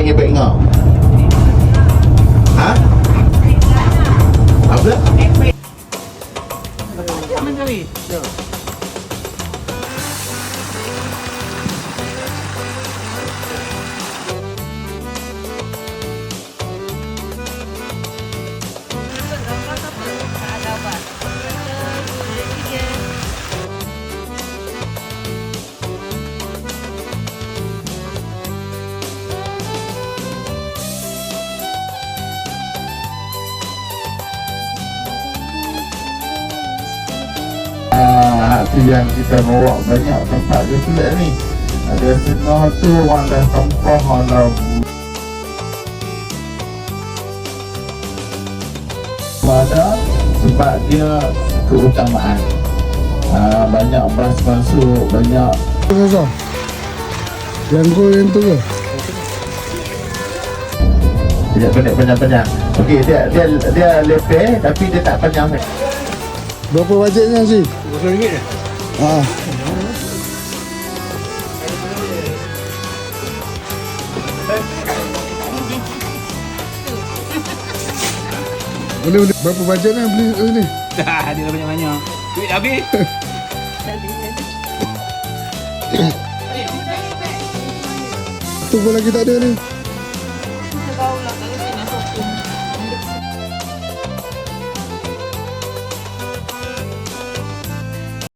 panggil beg kau? Ha? Apa? Jangan kali. Hati yang kita bawa banyak tempat dia pelik ni. Ada setengah tu orang dah tempah, orang dah ada sebab dia keutamaan. Banyak bas masuk, banyak. Yang kau yang tu ke? Dia pendek panjang-panjang. Okey, dia leper tapi dia tak panjang. Berapa bajetnya sih? RM20 je. Ah. Boleh. Berapa bajetnya beli ni? Dah, dia dah banyak-banyak. Duit dah habis. Tu pun lagi tak ada ni.